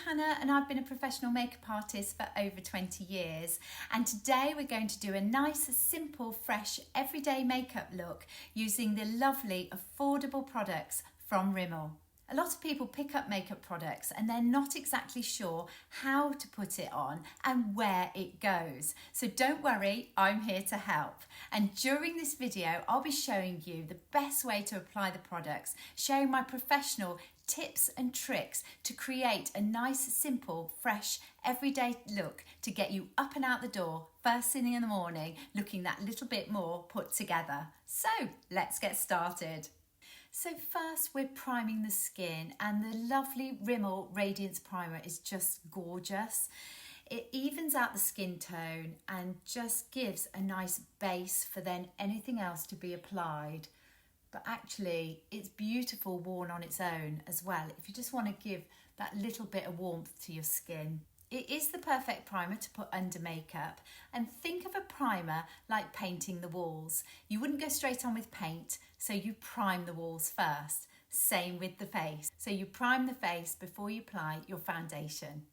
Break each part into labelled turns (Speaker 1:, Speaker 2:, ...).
Speaker 1: Hannah and I've been a professional makeup artist for over 20 years, and today we're going to do a nice, simple, fresh, everyday makeup look using the lovely, affordable products from Rimmel. A lot of people pick up makeup products and they're not exactly sure how to put it on and where it goes. So don't worry, I'm here to help. And during this video, I'll be showing you the best way to apply the products, sharing my professional tips and tricks to create a nice, simple, fresh, everyday look to get you up and out the door first thing in the morning, looking that little bit more put together. So let's get started. So first we're priming the skin, and the lovely Rimmel Radiance Primer is just gorgeous. It evens out the skin tone and just gives a nice base for then anything else to be applied. But actually it's beautiful worn on its own as well, if you just want to give that little bit of warmth to your skin. It is the perfect primer to put under makeup, and think of a primer like painting the walls. You wouldn't go straight on with paint, so you prime the walls first. Same with the face. So you prime the face before you apply your foundation.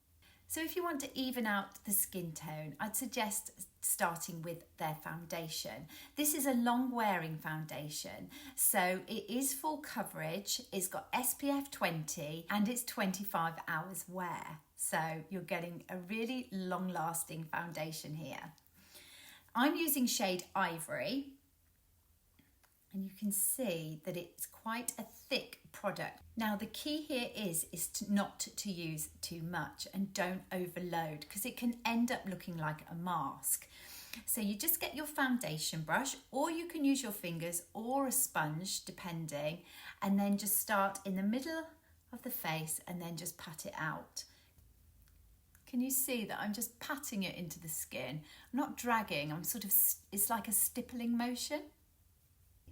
Speaker 1: So if you want to even out the skin tone, I'd suggest starting with their foundation. This is a long wearing foundation, so it is full coverage, it's got SPF 20 and it's 25 hours wear. So you're getting a really long lasting foundation here. I'm using shade Ivory, and you can see that it's quite a thick product. Now the key here is not to use too much and don't overload, because it can end up looking like a mask. So you just get your foundation brush, or you can use your fingers or a sponge depending, and then just start in the middle of the face and then just pat it out. Can you see that I'm just patting it into the skin? I'm not dragging, it's like a stippling motion.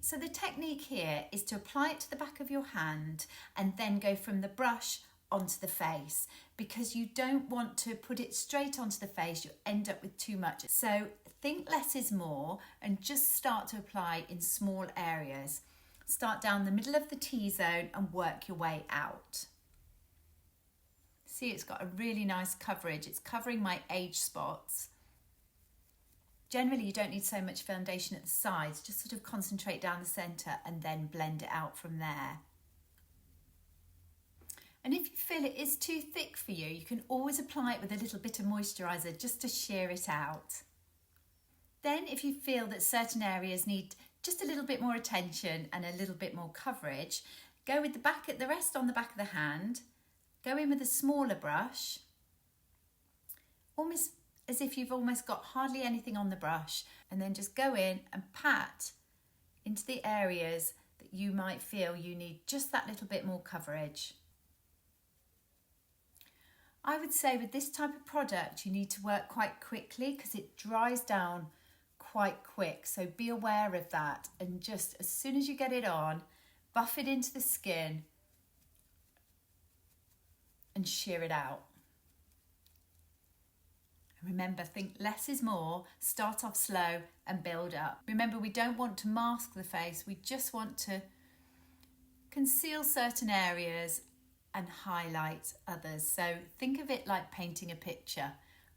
Speaker 1: So the technique here is to apply it to the back of your hand and then go from the brush onto the face, because you don't want to put it straight onto the face, you end up with too much. So think less is more and just start to apply in small areas. Start down the middle of the T-zone and work your way out. See, it's got a really nice coverage. It's covering my age spots. Generally, you don't need so much foundation at the sides, just sort of concentrate down the centre and then blend it out from there. And if you feel it is too thick for you, you can always apply it with a little bit of moisturiser just to sheer it out. Then if you feel that certain areas need just a little bit more attention and a little bit more coverage, go with the rest on the back of the hand, go in with a smaller brush, almost as if you've almost got hardly anything on the brush, and then just go in and pat into the areas that you might feel you need just that little bit more coverage. I would say with this type of product you need to work quite quickly because it dries down quite quick, so be aware of that, and just as soon as you get it on, buff it into the skin and shear it out. Remember, think less is more, start off slow and build up. Remember, we don't want to mask the face, we just want to conceal certain areas and highlight others. So think of it like painting a picture,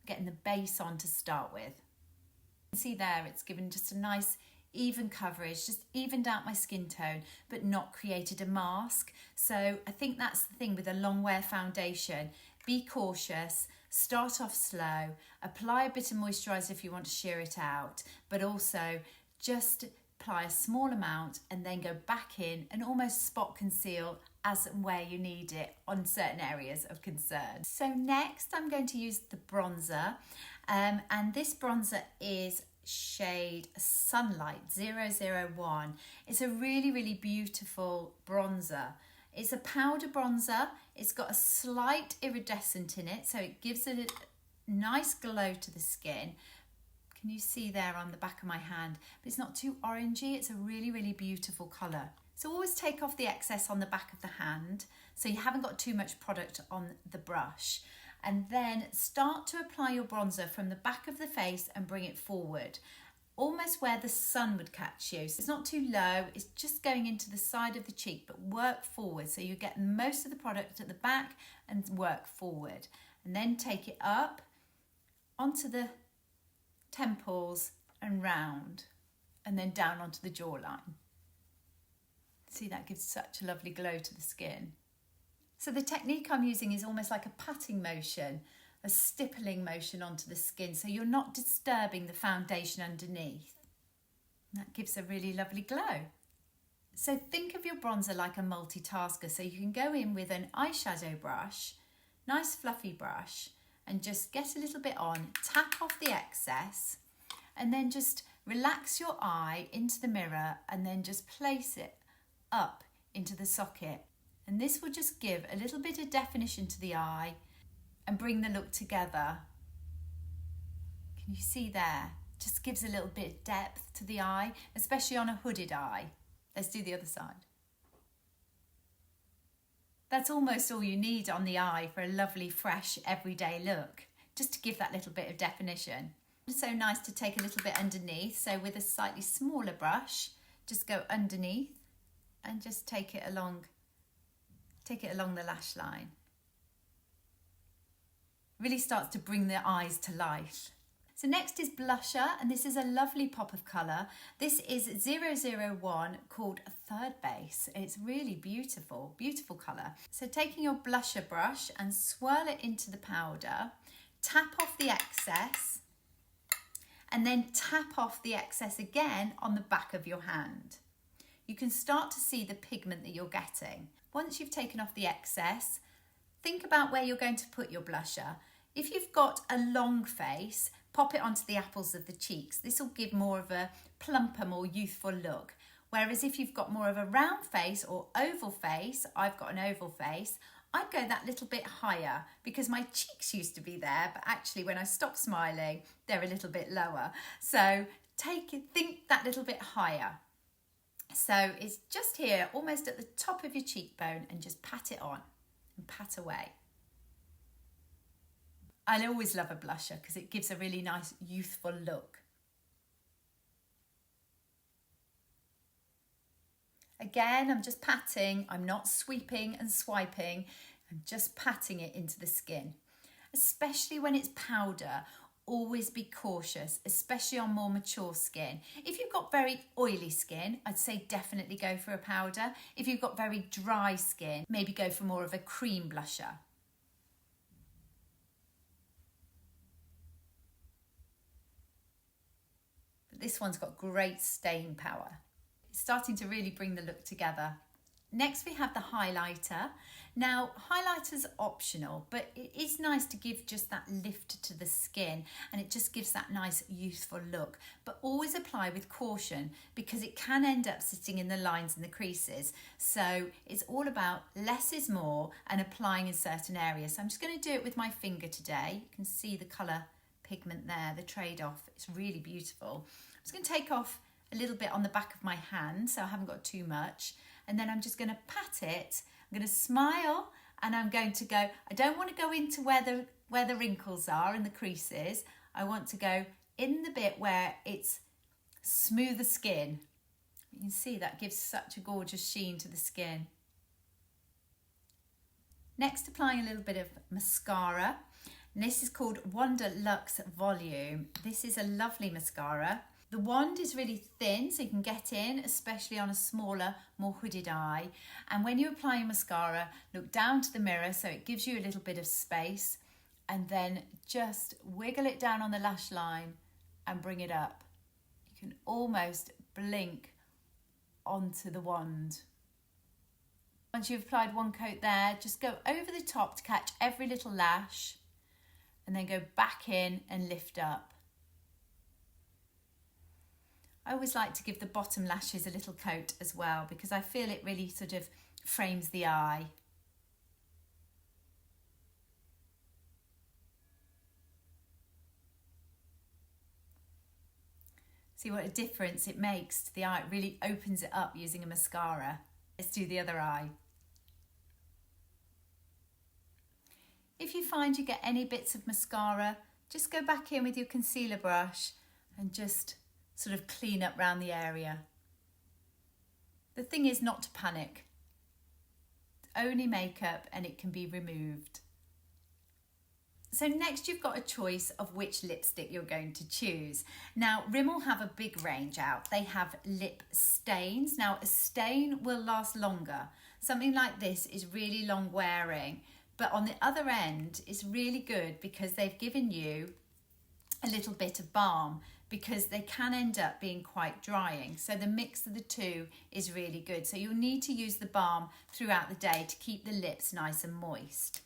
Speaker 1: getting the base on to start with. You can see there it's given just a nice even coverage, just evened out my skin tone but not created a mask. So I think that's the thing with a long wear foundation. Be cautious, start off slow, apply a bit of moisturiser if you want to sheer it out, but also just apply a small amount and then go back in and almost spot conceal as and where you need it on certain areas of concern. So next I'm going to use the bronzer, and this bronzer is shade Sunlight 001. It's a really beautiful bronzer. It's a powder bronzer. It's got a slight iridescent in it, so it gives it a nice glow to the skin. Can you see there on the back of my hand? But it's not too orangey. It's a really beautiful colour. So always take off the excess on the back of the hand so you haven't got too much product on the brush. And then start to apply your bronzer from the back of the face and bring it forward. almost where the sun would catch you. So it's not too low, it's just going into the side of the cheek, but work forward. So you get most of the product at the back and work forward. And then take it up onto the temples and round, and then down onto the jawline. See, that gives such a lovely glow to the skin. So the technique I'm using is almost like a patting motion, a stippling motion onto the skin, so you're not disturbing the foundation underneath. And that gives a really lovely glow. So think of your bronzer like a multitasker, so you can go in with an eyeshadow brush, nice fluffy brush, and just get a little bit on, tap off the excess, and then just relax your eye into the mirror and then just place it up into the socket. And this will just give a little bit of definition to the eye and bring the look together. Can you see there? Just gives a little bit of depth to the eye, especially on a hooded eye. Let's do the other side. That's almost all you need on the eye for a lovely, fresh, everyday look, just to give that little bit of definition. It's so nice to take a little bit underneath, so with a slightly smaller brush, just go underneath and just take it along the lash line. Really starts to bring the eyes to life. So next is blusher, and this is a lovely pop of colour. This is 001 called Third Base. It's really beautiful, beautiful colour. So taking your blusher brush and swirl it into the powder, tap off the excess, and then tap off the excess again on the back of your hand. You can start to see the pigment that you're getting. Once you've taken off the excess, think about where you're going to put your blusher. If you've got a long face, pop it onto the apples of the cheeks. This will give more of a plumper, more youthful look. Whereas if you've got more of a round face or oval face, I've got an oval face, I'd go that little bit higher because my cheeks used to be there, but actually when I stop smiling, they're a little bit lower. So think that little bit higher. So it's just here, almost at the top of your cheekbone, and just pat it on and pat away. I always love a blusher because it gives a really nice youthful look. Again, I'm just patting, I'm not sweeping and swiping, I'm just patting it into the skin. Especially when it's powder, always be cautious, especially on more mature skin. If you've got very oily skin, I'd say definitely go for a powder. If you've got very dry skin, maybe go for more of a cream blusher. But this one's got great staying power. It's starting to really bring the look together. Next we have the highlighter. Now highlighter's optional, but it is nice to give just that lift to the skin, and it just gives that nice youthful look. But always apply with caution because it can end up sitting in the lines and the creases. So it's all about less is more and applying in certain areas. So I'm just going to do it with my finger today. You can see the colour pigment there, the trade-off. It's really beautiful. I'm just going to take off a little bit on the back of my hand so I haven't got too much, and then I'm just going to pat it. I'm going to smile, and I'm going to go, I don't want to go into where the wrinkles are and the creases. I want to go in the bit where it's smoother skin. You can see that gives such a gorgeous sheen to the skin. Next, applying a little bit of mascara. And this is called Wonder Luxe Volume. This is a lovely mascara. The wand is really thin, so you can get in, especially on a smaller, more hooded eye. And when you apply your mascara, look down to the mirror so it gives you a little bit of space, and then just wiggle it down on the lash line and bring it up. You can almost blink onto the wand. Once you've applied one coat there, just go over the top to catch every little lash, and then go back in and lift up. I always like to give the bottom lashes a little coat as well because I feel it really sort of frames the eye. See what a difference it makes to the eye. It really opens it up using a mascara. Let's do the other eye. If you find you get any bits of mascara, just go back in with your concealer brush and just sort of clean up around the area. The thing is not to panic. Only makeup and it can be removed. So next you've got a choice of which lipstick you're going to choose. Now Rimmel have a big range out. They have lip stains. Now a stain will last longer. Something like this is really long wearing, but on the other end it's really good because they've given you a little bit of balm, because they can end up being quite drying. So the mix of the two is really good. So you'll need to use the balm throughout the day to keep the lips nice and moist.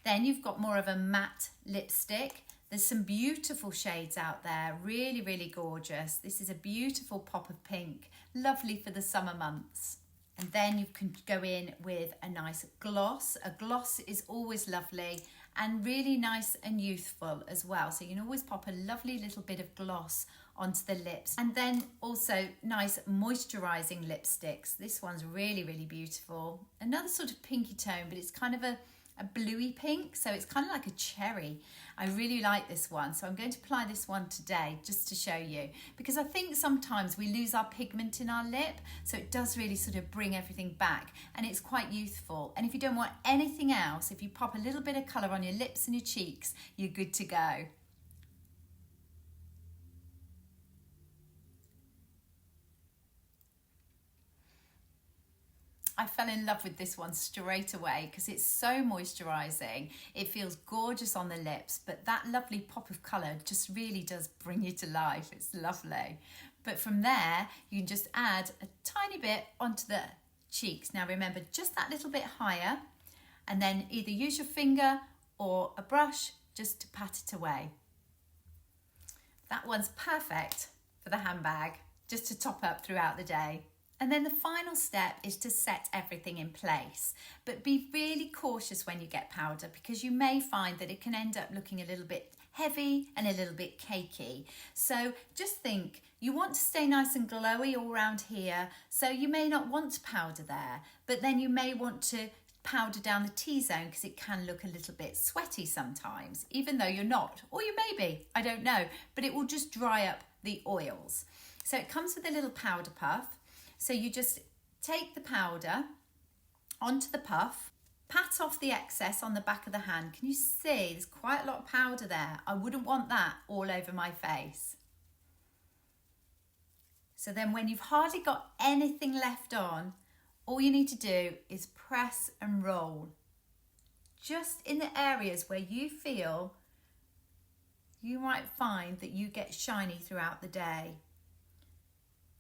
Speaker 1: Then you've got more of a matte lipstick. There's some beautiful shades out there, really, really gorgeous. This is a beautiful pop of pink, lovely for the summer months. And then you can go in with a nice gloss. A gloss is always lovely and really nice and youthful as well. So you can always pop a lovely little bit of gloss onto the lips. And then also nice moisturising lipsticks. This one's really, really beautiful. Another sort of pinky tone, but it's kind of a bluey pink, so it's kind of like a cherry. I really like this one, so I'm going to apply this one today just to show you, because I think sometimes we lose our pigment in our lip, so it does really sort of bring everything back, and it's quite youthful. And if you don't want anything else, if you pop a little bit of colour on your lips and your cheeks, you're good to go. I fell in love with this one straight away because it's so moisturising. It feels gorgeous on the lips, but that lovely pop of colour just really does bring you to life. It's lovely. But from there, you can just add a tiny bit onto the cheeks. Now remember, just that little bit higher, and then either use your finger or a brush just to pat it away. That one's perfect for the handbag, just to top up throughout the day. And then the final step is to set everything in place. But be really cautious when you get powder, because you may find that it can end up looking a little bit heavy and a little bit cakey. So just think, you want to stay nice and glowy all around here, so you may not want to powder there, but then you may want to powder down the T-zone because it can look a little bit sweaty sometimes, even though you're not, or you may be, I don't know, but it will just dry up the oils. So it comes with a little powder puff. So you just take the powder onto the puff, pat off the excess on the back of the hand. Can you see there's quite a lot of powder there? I wouldn't want that all over my face. So then when you've hardly got anything left on, all you need to do is press and roll. Just in the areas where you feel you might find that you get shiny throughout the day.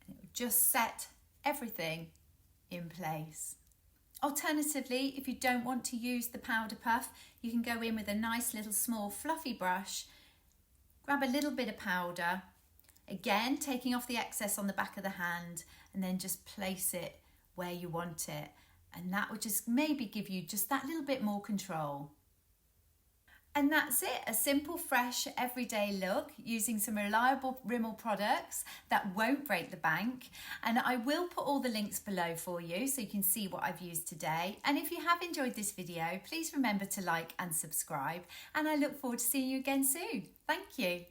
Speaker 1: And it will just set everything in place. Alternatively, if you don't want to use the powder puff, you can go in with a nice little small fluffy brush, grab a little bit of powder, again taking off the excess on the back of the hand, and then just place it where you want it, and that would just maybe give you just that little bit more control. And that's it, a simple, fresh, everyday look using some reliable Rimmel products that won't break the bank. And I will put all the links below for you so you can see what I've used today. And if you have enjoyed this video, please remember to like and subscribe. And I look forward to seeing you again soon. Thank you.